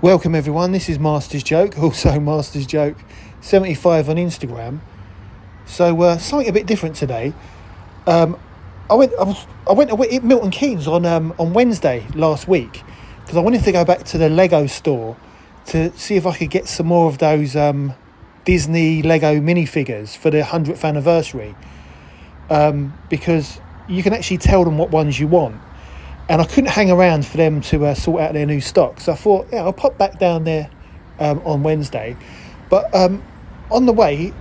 Welcome everyone, this is Master's Joke, also Master's Joke 75 on Instagram. So something a bit different today. I went to Milton Keynes on Wednesday last week because I wanted to go back to the Lego store to see if I could get some more of those Disney Lego minifigures for the 100th anniversary, because you can actually tell them what ones you want. And I couldn't hang around for them to sort out their new stock. So I thought, I'll pop back down there on Wednesday. But on the way,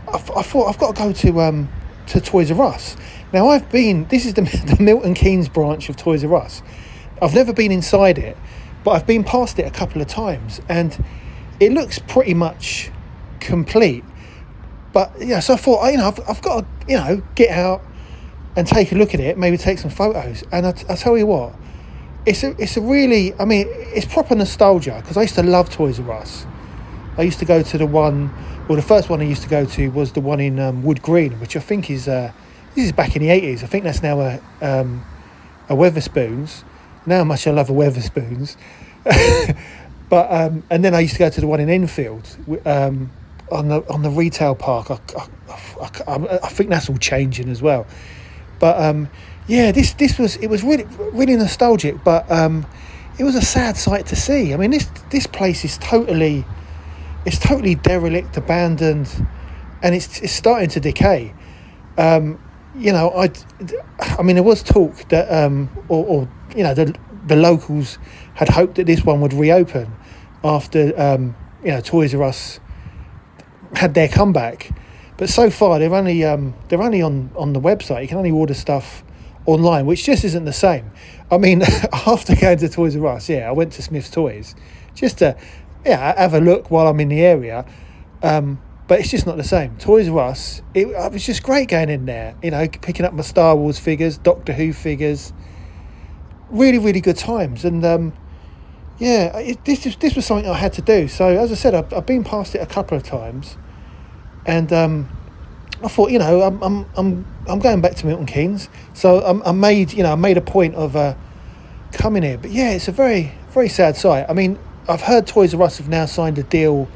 I thought I've got to go to Toys R Us. Now this is the Milton Keynes branch of Toys R Us. I've never been inside it, but I've been past it a couple of times. And it looks pretty much complete. But so I thought, I've got to, get out and take a look at it, maybe take some photos. And I tell you what, it's a really, it's proper nostalgia, because I used to love Toys R Us. I used to go to the first one I used to go to was the one in Wood Green, which I think is, this is back in the 80s. I think that's now a Weatherspoons. How much I love a Weatherspoons. But, and then I used to go to the one in Enfield, on the retail park. I think that's all changing as well. But it was really nostalgic, but it was a sad sight to see. This place is totally derelict, abandoned, and it's starting to decay. There was talk that the locals had hoped that this one would reopen after Toys R Us had their comeback. But so far, they're only on the website. You can only order stuff online, which just isn't the same. After going to Toys R Us, I went to Smith's Toys just to have a look while I'm in the area. But it's just not the same. Toys R Us, it was just great going in there. Picking up my Star Wars figures, Doctor Who figures. Really, really good times. And this was something I had to do. So as I said, I've been past it a couple of times. And I thought, I'm going back to Milton Keynes, so I made a point of coming here. But it's a very, very sad sight. I've heard Toys R Us have now signed a deal,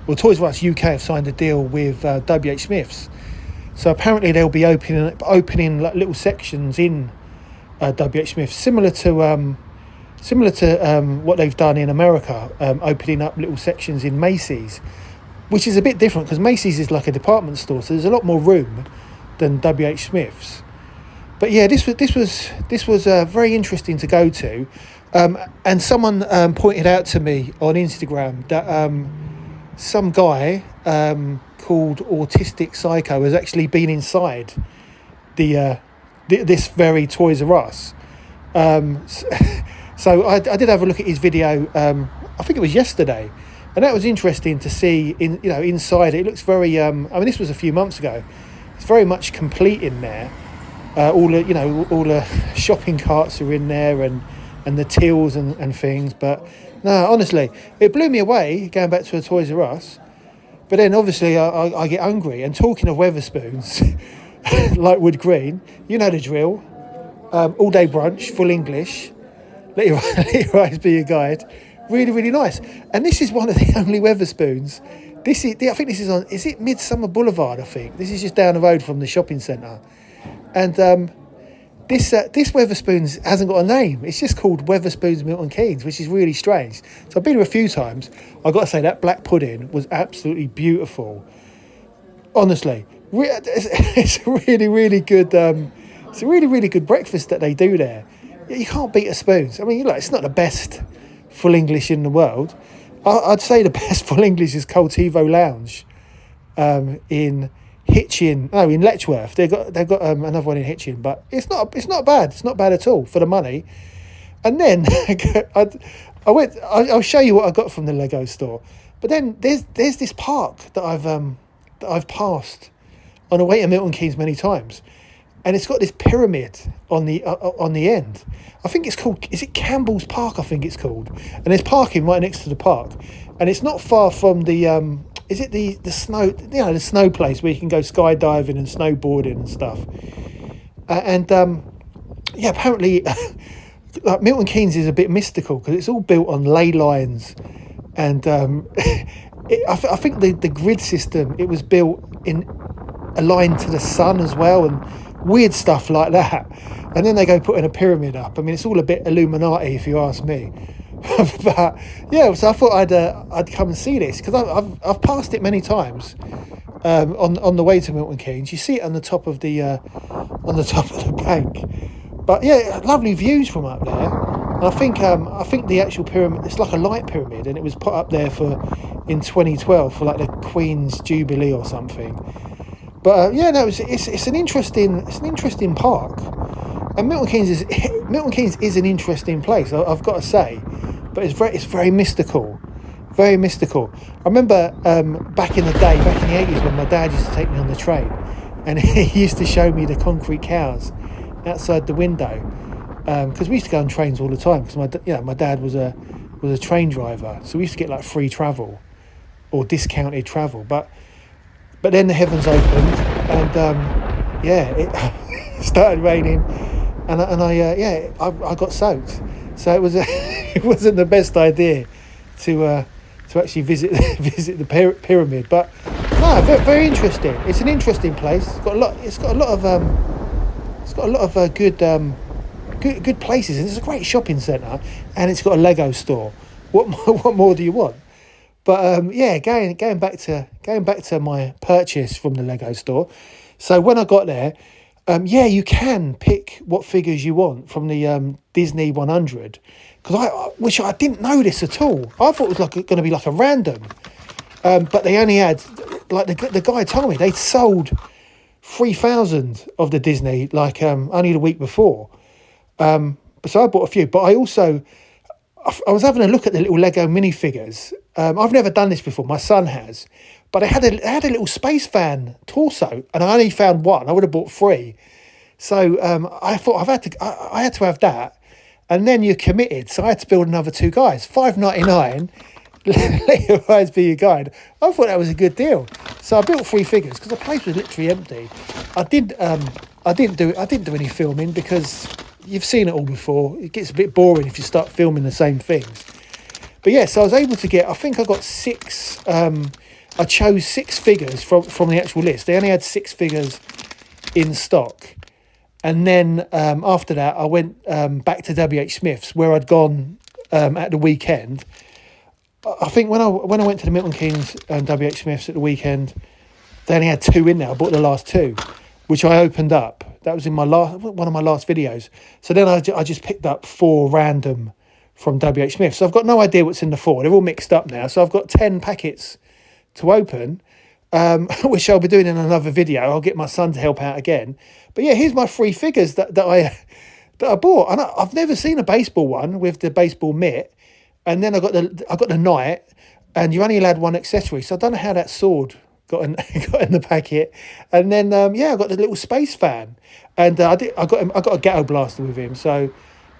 or Toys R Us UK have signed a deal with WH Smith's. So apparently they'll be opening like little sections in WH Smith's, similar to what they've done in America, opening up little sections in Macy's. Which is a bit different, because Macy's is like a department store, so there's a lot more room than WH Smith's. But this was very interesting to go to, and someone pointed out to me on Instagram that some guy called Autistic Psycho has actually been inside this very Toys R Us. So I did have a look at his video. I think it was yesterday. And that was interesting to see inside. It looks very this was a few months ago. It's very much complete in there. All the shopping carts are in there, and the tills and things. But no, honestly, it blew me away going back to a Toys R Us. But then obviously I get hungry. And talking of Weatherspoons, like Wood Green, you know the drill. All day brunch, full English. Let your eyes be your guide. Really, really nice. And this is one of the only Weatherspoons. I think this is on, is it Midsummer Boulevard, I think? This is just down the road from the shopping centre. And this Weatherspoons hasn't got a name. It's just called Weatherspoons Milton Keynes, which is really strange. So I've been here a few times. I've got to say, that black pudding was absolutely beautiful. Honestly. It's a really, really good, it's a really, really good breakfast that they do there. You can't beat a Spoons. It's not the best full English in the world. I'd say the best full English is Coltivo Lounge in Hitchin. No, in Letchworth. They've got another one in Hitchin, but it's not bad. It's not bad at all for the money. And then I'll show you what I got from the Lego store. But then there's this park that I've passed on the way to Milton Keynes many times. And it's got this pyramid on the end. I think it's called, is it Campbells Park, I think it's called. And there's parking right next to the park. And it's not far from the, is it the snow, the snow place where you can go skydiving and snowboarding and stuff. yeah, apparently, like Milton Keynes is a bit mystical because it's all built on ley lines, and I think the grid system, it was built in aligned to the sun as well, and weird stuff like that. And then they go putting a pyramid up. I mean, it's all a bit Illuminati, if you ask me. But yeah, so I thought I'd come and see this because I've passed it many times on the way to Milton Keynes. You see it on the top of the bank. But yeah, lovely views from up there. And I think the actual pyramid, it's like a light pyramid, and it was put up there in 2012 for like the Queen's Jubilee or something. But yeah, no, it's an interesting park, and Milton Keynes is an interesting place. I've got to say, but it's very mystical, very mystical. I remember back in the day, back in the 80s, when my dad used to take me on the train, and he used to show me the concrete cows outside the window, because we used to go on trains all the time. Because my dad was a train driver, so we used to get like free travel or discounted travel, but then the heavens opened, and it started raining, and I got soaked. So it was it wasn't the best idea to actually visit the pyramid. But no, very, very interesting. It's an interesting place. It's got a lot of good places, and it's a great shopping centre, and it's got a Lego store. What more do you want? But going back to my purchase from the Lego store. So when I got there, you can pick what figures you want from the Disney 100. Because I didn't know this at all. I thought it was going to be like a random. But they only had, like the guy told me, they'd sold 3,000 of the Disney only the week before. So I bought a few. But I was having a look at the little Lego minifigures. I've never done this before. My son has, but they had a little space van torso, and I only found one. I would have bought 3, so I thought I had to have that, and then you're committed. So I had to build another 2 guys, $5.99. Let your eyes be your guide. I thought that was a good deal, so I built 3 figures because the place was literally empty. I didn't do any filming because you've seen it all before. It gets a bit boring if you start filming the same things. But yeah, so I was able to get, I think I got 6, I chose 6 figures from the actual list. They only had 6 figures in stock. And then after that, I went back to WH Smith's, where I'd gone at the weekend. I think when I went to the Milton Keynes WH Smith's at the weekend, they only had 2 in there. I bought the last 2, which I opened up. That was in one of my last videos. So then I just picked up 4 random from WH Smith. So I've got no idea what's in the 4. They're all mixed up now. So I've got 10 packets to open, which I'll be doing in another video. I'll get my son to help out again. But yeah, here's my 3 figures that I bought. And I've never seen a baseball one with the baseball mitt. And then I got the knight, and you only allowed 1 accessory. So I don't know how that sword got in the packet. And then I got the little space fan, and I got a ghetto blaster with him. So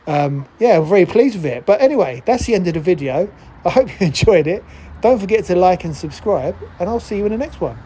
I'm very pleased with it. But anyway, that's the end of the video. I hope you enjoyed it. Don't forget to like and subscribe, and I'll see you in the next one.